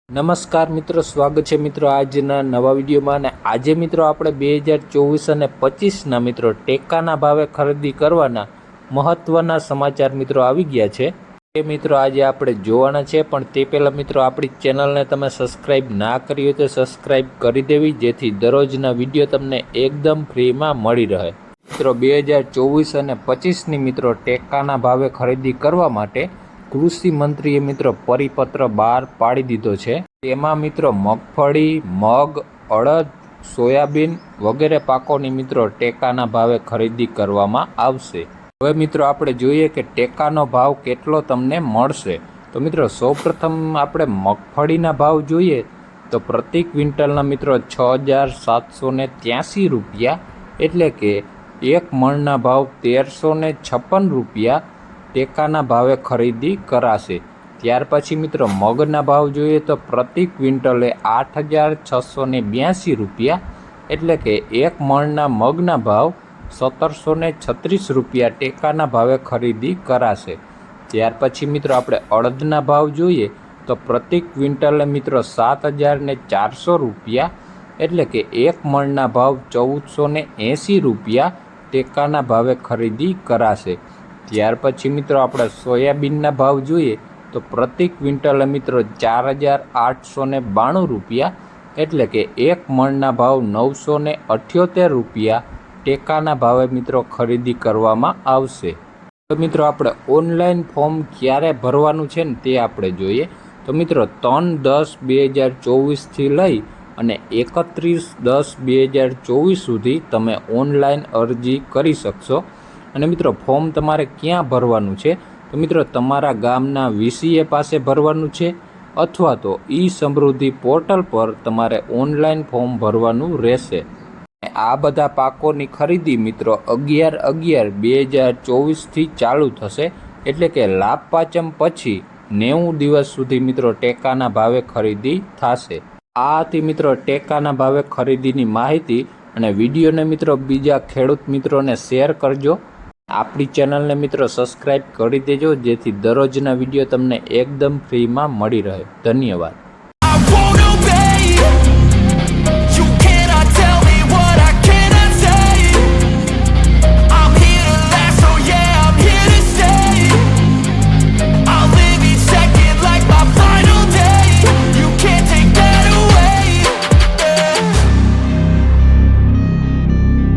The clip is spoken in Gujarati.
નમસ્કાર મિત્રો, સ્વાગત છે મિત્રો આજના નવા વિડીયોમાં। અને આજે મિત્રો આપણે 2024 અને 25ના મિત્રો ટેકાના ભાવે ખરીદી કરવાના મહત્વના સમાચાર મિત્રો આવી ગયા છે। એ મિત્રો આજે આપણે જોવાના છે, પણ તે પહેલાં મિત્રો આપણી ચેનલને તમે સબસ્ક્રાઈબ ના કરી હોય તો સબસ્ક્રાઈબ કરી દેવી, જેથી દરરોજના વિડીયો તમને એકદમ ફ્રીમાં મળી રહે। મિત્રો 2024 અને 25ની મિત્રો ટેકાના ભાવે ખરીદી કરવા માટે કૃષિ મંત્રીએ મિત્રો પરિપત્ર બહાર પાડી દીધો છે। તેમાં મિત્રો મગફળી, મગ, અડદ, સોયાબીન વગેરે પાકોની મિત્રો ટેકાના ભાવે ખરીદી કરવામાં આવશે। હવે મિત્રો આપણે જોઈએ કે ટેકાનો ભાવ કેટલો તમને મળશે। તો મિત્રો સૌપ્રથમ આપણે મગફળીના ભાવ જોઈએ તો પ્રતિ ક્વિન્ટલના મિત્રો 6,783 રૂપિયા, એટલે કે એક મણના ભાવ 1,356 રૂપિયા ટેકાના ભાવે ખરીદી કરાશે। ત્યાર પછી મિત્રો મગના ભાવ જોઈએ તો પ્રતિ ક્વિન્ટલે 8,682 રૂપિયા, એટલે કે એક મણના મગના ભાવ 1,736 રૂપિયા ટેકાના ભાવે ખરીદી કરાશે। ત્યાર પછી મિત્રો આપણે અડદના ભાવ જોઈએ તો પ્રતિ ક્વિન્ટલે મિત્રો 7,400 રૂપિયા, એટલે કે એક મણના ભાવ 1,480 રૂપિયા ટેકાના ભાવે ખરીદી કરાશે। ત્યાર પછી મિત્રો આપણે સોયાબીનના ભાવ જોઈએ તો પ્રતિ ક્વિન્ટલે મિત્રો 4,892 રૂપિયા, એટલે કે એક મણના ભાવ 978 રૂપિયા ટેકાના ભાવે મિત્રો ખરીદી કરવામાં આવશે। તો મિત્રો આપણે ઓનલાઈન ફોર્મ ક્યારે ભરવાનું છે ને તે આપણે જોઈએ। તો મિત્રો 3/10/2024થી લઈ અને 31/10/2024 સુધી તમે ઓનલાઈન અરજી કરી શકશો। અને મિત્રો ફોર્મ તમારે ક્યાં ભરવાનું છે? તો મિત્રો તમારા ગામના વીસીએ પાસે ભરવાનું છે, અથવા તો ઈ સમૃદ્ધિ પોર્ટલ પર તમારે ઓનલાઈન ફોર્મ ભરવાનું રહેશે। આ બધા પાકોની ખરીદી મિત્રો 11/11/2024થી ચાલુ થશે, એટલે કે લાભ પાંચમ પછી 90 દિવસ સુધી મિત્રો ટેકાના ભાવે ખરીદી થશે। આ હતી મિત્રો ટેકાના ભાવે ખરીદીની માહિતી। અને વિડીયોને મિત્રો બીજા ખેડૂત મિત્રોને શેર કરજો। આપણી ચેનલને મિત્રો સબસ્ક્રાઈબ કરી દેજો, જેથી દરરોજના વિડીયો તમને એકદમ ફ્રીમાં મળી રહે। ધન્યવાદ।